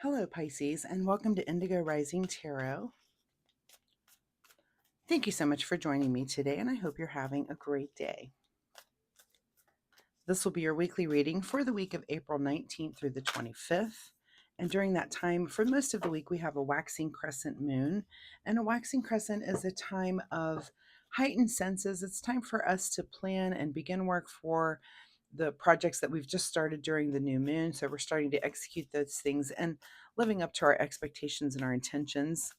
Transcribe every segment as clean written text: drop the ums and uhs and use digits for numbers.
Hello, Pisces, and welcome to Indigo Rising Tarot. Thank you so much for joining me today, and I hope you're having a great day. This will be your weekly reading for the week of April 19th through the 25th. And during that time, for most of the week, we have a waxing crescent moon. And a waxing crescent is a time of heightened senses. It's time for us to plan and begin work for the projects that we've just started during the new moon. So we're starting to execute those things and living up to our expectations and our intentions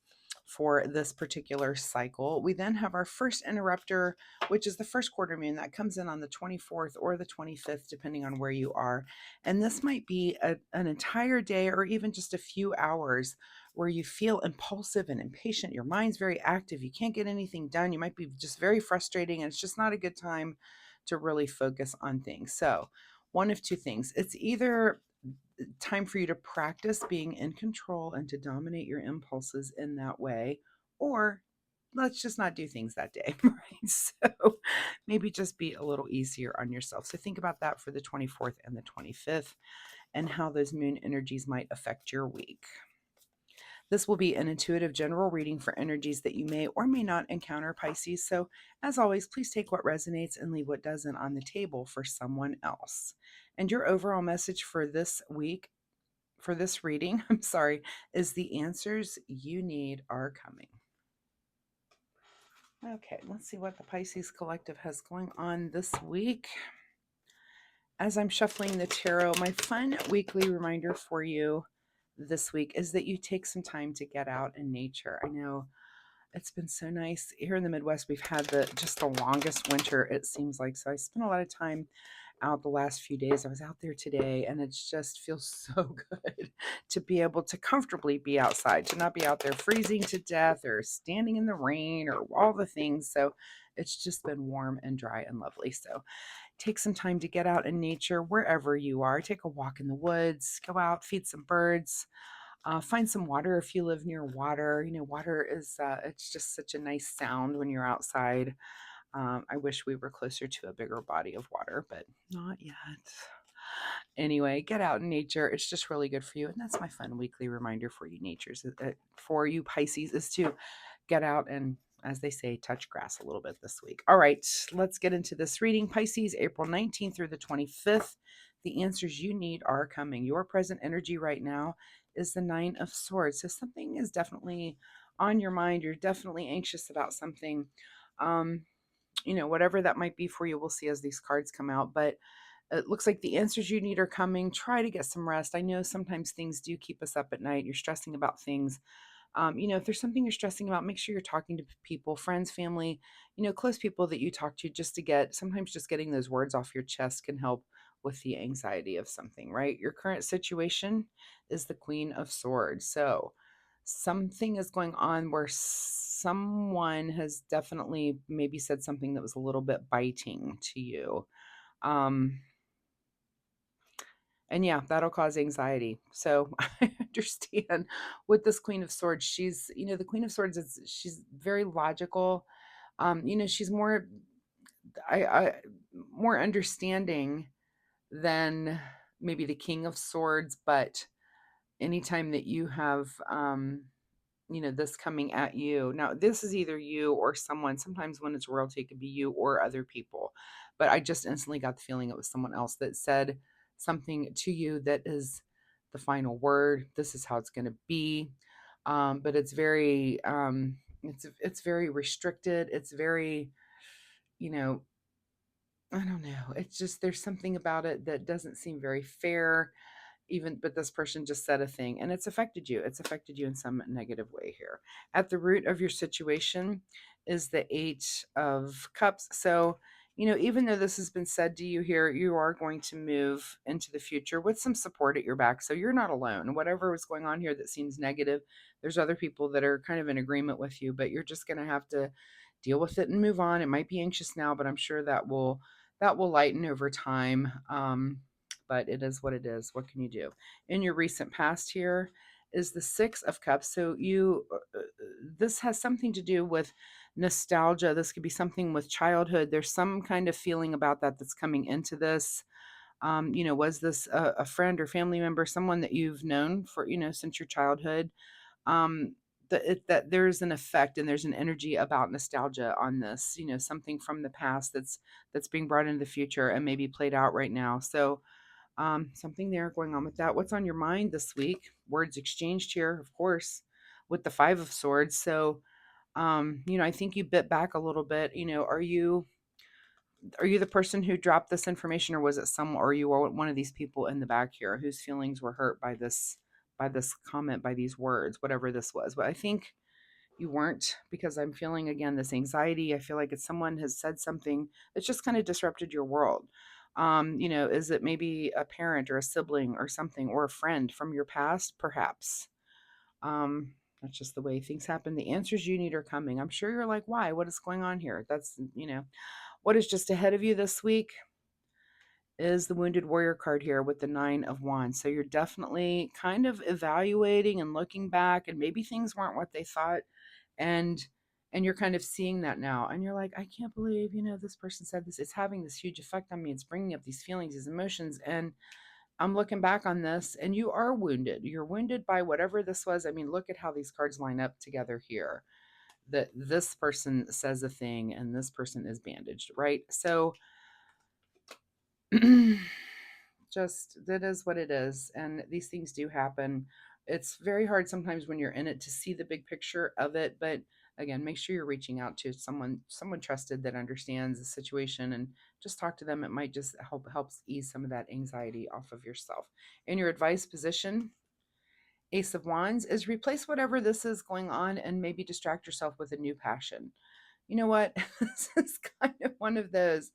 for this particular cycle. We then have our first interrupter, which is the first quarter moon that comes in on the 24th or the 25th, depending on where you are. And this might be an entire day or even just a few hours where you feel impulsive and impatient. Your mind's very active. You can't get anything done. You might be just very frustrating, and it's just not a good time to really focus on things. So, one of two things. It's either time for you to practice being in control and to dominate your impulses in that way, or let's just not do things that day, right? So maybe just be a little easier on yourself. So think about that for the 24th and the 25th and how those moon energies might affect your week. This will be an intuitive general reading for energies that you may or may not encounter, Pisces. So, as always, please take what resonates and leave what doesn't on the table for someone else. And your overall message for this week, for this reading, is the answers you need are coming. Okay, let's see what the Pisces Collective has going on this week. As I'm shuffling the tarot, my fun weekly reminder for you this week is that you take some time to get out in nature. I know it's been so nice here in the Midwest. We've had just the longest winter, it seems like. So I spent a lot of time out the last few days. I was out there today, and it just feels so good to be able to comfortably be outside, to not be out there freezing to death or standing in the rain or all the things. So it's just been warm and dry and lovely. So take some time to get out in nature wherever you are. Take a walk in the woods, go out, feed some birds. Find some water if you live near water. You know, water is, it's just such a nice sound when you're outside. I wish we were closer to a bigger body of water, but not yet. Anyway, get out in nature. It's just really good for you. And that's my fun weekly reminder for you, for you Pisces, is to get out and, as they say, touch grass a little bit this week. All right, let's get into this reading. Pisces, April 19th through the 25th. The answers you need are coming. Your present energy right now is the Nine of Swords. So something is definitely on your mind. You're definitely anxious about something. Whatever that might be for you, we'll see as these cards come out. But it looks like the answers you need are coming. Try to get some rest. I know sometimes things do keep us up at night. You're stressing about things. If there's something you're stressing about, make sure you're talking to people, friends, family, close people that you talk to, sometimes just getting those words off your chest can help with the anxiety of something, right? Your current situation is the Queen of Swords. So something is going on where someone has definitely maybe said something that was a little bit biting to you. Um, and yeah, that'll cause anxiety. So I understand with this Queen of Swords, the Queen of Swords she's very logical. She's I more understanding than maybe the King of Swords, but anytime that you have this coming at you. Now, this is either you or someone. Sometimes when it's royalty, it could be you or other people. But I just instantly got the feeling it was someone else that said something to you that is the final word. This is how it's going to be. But it's very, it's very restricted. It's very, you know, I don't know. It's just there's something about it that doesn't seem very fair. But this person just said a thing and it's affected you. It's affected you in some negative way here. At the root of your situation is the Eight of Cups. So, even though this has been said to you here, you are going to move into the future with some support at your back. So you're not alone. Whatever is going on here that seems negative, there's other people that are kind of in agreement with you, but you're just going to have to deal with it and move on. It might be anxious now, but I'm sure that will lighten over time. But it is what it is. What can you do? In your recent past here is the Six of Cups. So this has something to do with nostalgia. This could be something with childhood. There's some kind of feeling about that that's coming into this. Was this a friend or family member, someone that you've known for, since your childhood? um that there's an effect and there's an energy about nostalgia on this, something from the past that's being brought into the future and maybe played out right now. So something there going on with that. What's on your mind this week? Words exchanged here, of course, with the Five of Swords. So I think you bit back a little bit. Are you the person who dropped this information, or was it some, or you were one of these people in the back here whose feelings were hurt by this comment, by these words, whatever this was? But I think you weren't, because I'm feeling again this anxiety. I feel like it's someone has said something that's just kind of disrupted your world. Is it maybe a parent or a sibling or something, or a friend from your past, perhaps? That's just the way things happen. The answers you need are coming. I'm sure you're like, why? What is going on here? What is just ahead of you this week is the Wounded Warrior card here with the Nine of Wands. So you're definitely kind of evaluating and looking back, and maybe things weren't what they thought, and you're kind of seeing that now, and you're like, I can't believe, this person said this. It's having this huge effect on me. It's bringing up these feelings, these emotions, and I'm looking back on this, and you are wounded. You're wounded by whatever this was. I mean, look at how these cards line up together here. That this person says a thing and this person is bandaged, right? So just, that is what it is, and these things do happen. It's very hard sometimes when you're in it to see the big picture of it, but again, make sure you're reaching out to someone trusted that understands the situation, and just talk to them. It might just helps ease some of that anxiety off of yourself. In your advice position, Ace of Wands is replace whatever this is going on and maybe distract yourself with a new passion. You know what? This is kind of one of those,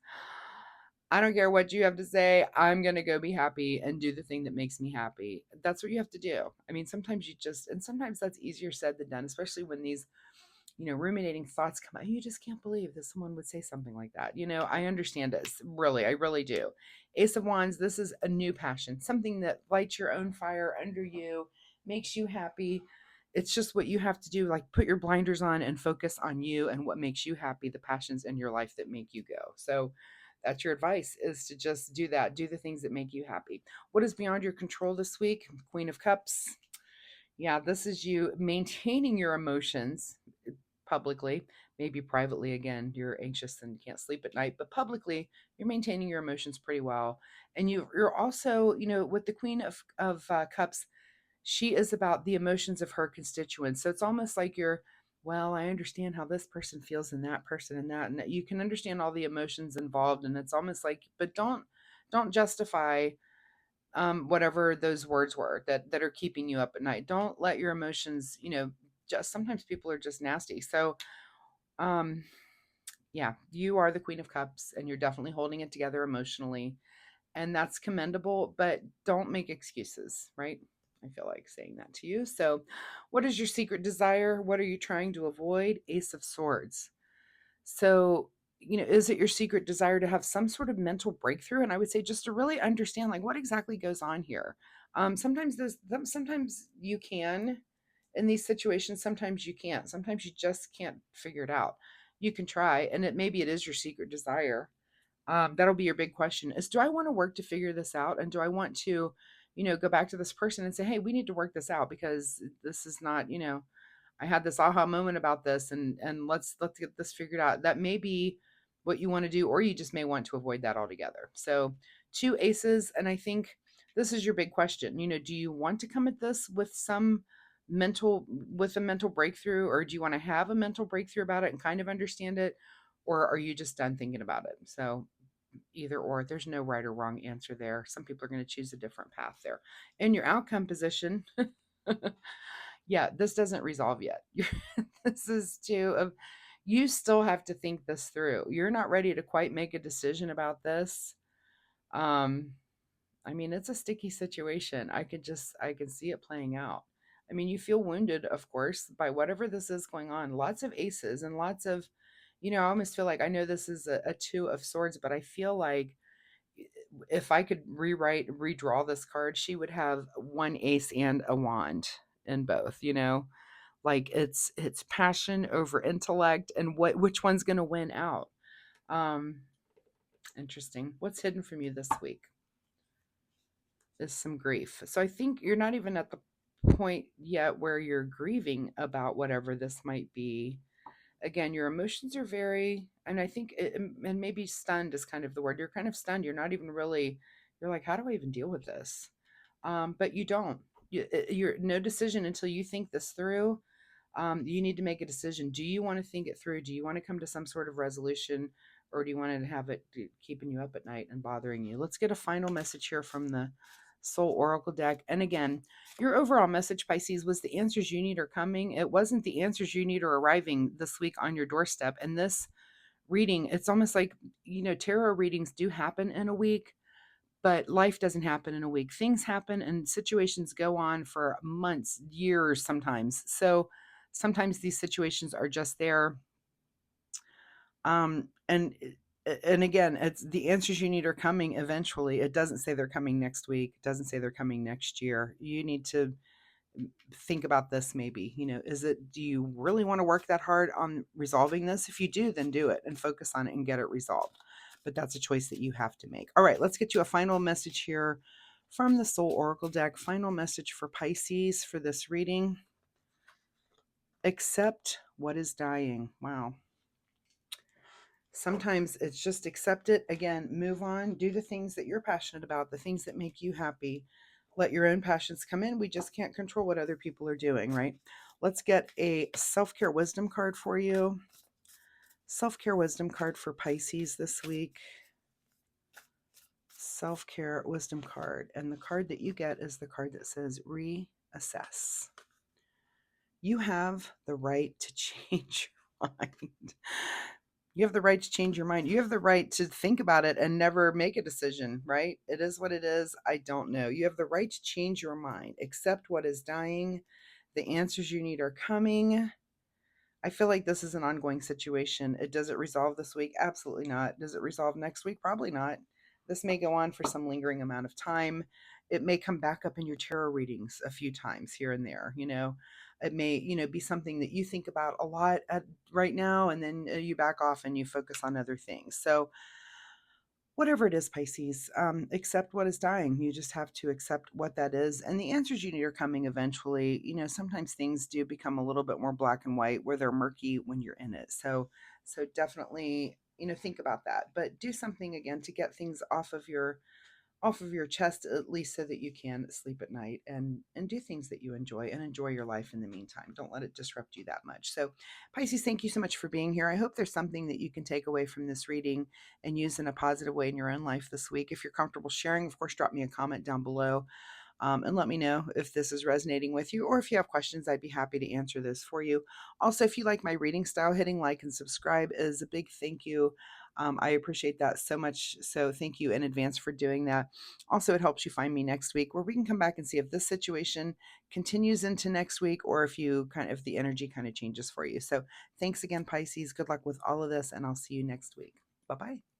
I don't care what you have to say. I'm going to go be happy and do the thing that makes me happy. That's what you have to do. I mean, sometimes and sometimes that's easier said than done, especially when these, ruminating thoughts come out. You just can't believe that someone would say something like that. I understand it. Really, I really do. Ace of Wands, this is a new passion, something that lights your own fire under you, makes you happy. It's just what you have to do. Like, put your blinders on and focus on you and what makes you happy, the passions in your life that make you go. So that's your advice, is to just do that. Do the things that make you happy. What is beyond your control this week? Queen of Cups. Yeah, this is you maintaining your emotions publicly, maybe privately. Again, you're anxious and can't sleep at night, but publicly, you're maintaining your emotions pretty well. And you're also, with the Queen of Cups, she is about the emotions of her constituents. So it's almost like well, I understand how this person feels, and that person, and that you can understand all the emotions involved. And it's almost like, but don't justify whatever those words were that are keeping you up at night. Don't let your emotions, just sometimes people are just nasty. So um yeah, you are the Queen of Cups, and you're definitely holding it together emotionally, and that's commendable, but don't make excuses, right? I feel like saying that to you. So what is your secret desire? What are you trying to avoid? Ace of Swords. So, is it your secret desire to have some sort of mental breakthrough? And I would say, just to really understand, like, what exactly goes on here. Sometimes you can in these situations, sometimes you can't. Sometimes you just can't figure it out. You can try, and maybe it is your secret desire. That'll be your big question, is, do I want to work to figure this out? And do I want to, go back to this person and say, hey, we need to work this out, because this is not, I had this aha moment about this, and let's get this figured out. That may be what you want to do, or you just may want to avoid that altogether. So, two aces, and I think this is your big question. Do you want to come at this with a mental breakthrough, or do you want to have a mental breakthrough about it and kind of understand it, or are you just done thinking about it? So, either or, there's no right or wrong answer there. Some people are going to choose a different path there. In your outcome position, yeah, this doesn't resolve yet. This is too of, you still have to think this through. You're not ready to quite make a decision about this. Um, I mean, it's a sticky situation. I can see it playing out. I mean, you feel wounded, of course, by whatever this is going on. Lots of aces and lots of, I almost feel like, I know this is a two of swords, but I feel like if I could redraw this card, she would have one ace and a wand in both, like, it's passion over intellect, and which one's going to win out. um Interesting. What's hidden from you this week? is some grief. So I think you're not even at the point yet where you're grieving about whatever this might be. Again, your emotions are very, and I think, and maybe stunned is kind of the word. You're kind of stunned. You're not even really, you're like, how do I even deal with this? But you don't. You're no decision until you think this through. You need to make a decision. Do you want to think it through? Do you want to come to some sort of resolution, or do you want to have it keeping you up at night and bothering you? Let's get a final message here from the Soul Oracle deck. And again, your overall message, Pisces, was the answers you need are coming. It wasn't the answers you need are arriving this week on your doorstep. And this reading, it's almost like, tarot readings do happen in a week, but life doesn't happen in a week. Things happen and situations go on for months, years sometimes. So sometimes these situations are just there. And again, it's the answers you need are coming eventually. It doesn't say they're coming next week. It doesn't say they're coming next year. You need to think about this. Maybe, do you really want to work that hard on resolving this? If you do, then do it and focus on it and get it resolved. But that's a choice that you have to make. All right, let's get you a final message here from the Soul Oracle deck. Final message for Pisces for this reading. Accept what is dying. Wow. Sometimes it's just accept it. Again, move on, do the things that you're passionate about, the things that make you happy. Let your own passions come in. We just can't control what other people are doing, right? Let's get a self-care wisdom card for you. Self-care wisdom card for Pisces this week. Self-care wisdom card. And the card that you get is the card that says reassess. You have the right to change your mind. You have the right to change your mind. You have the right to think about it and never make a decision, right? It is what it is. I don't know. You have the right to change your mind. Accept what is dying. The answers you need are coming. I feel like this is an ongoing situation. Does it resolve this week? Absolutely not. Does it resolve next week? Probably not. This may go on for some lingering amount of time. It may come back up in your tarot readings a few times here and there. It may, be something that you think about a lot right now, and then you back off and you focus on other things. So whatever it is, Pisces, accept what is dying. You just have to accept what that is. And the answers you need are coming eventually. Sometimes things do become a little bit more black and white where they're murky when you're in it. So definitely, think about that. But do something again to get things off of your chest, at least so that you can sleep at night and do things that you enjoy and enjoy your life in the meantime. Don't let it disrupt you that much. So Pisces, thank you so much for being here. I hope there's something that you can take away from this reading and use in a positive way in your own life this week. If you're comfortable sharing, of course, drop me a comment down below. And let me know if this is resonating with you, or if you have questions, I'd be happy to answer those for you. Also, if you like my reading style, hitting like and subscribe is a big thank you. I appreciate that so much. So thank you in advance for doing that. Also, it helps you find me next week, where we can come back and see if this situation continues into next week, or if the energy kind of changes for you. So thanks again, Pisces. Good luck with all of this, and I'll see you next week. Bye-bye.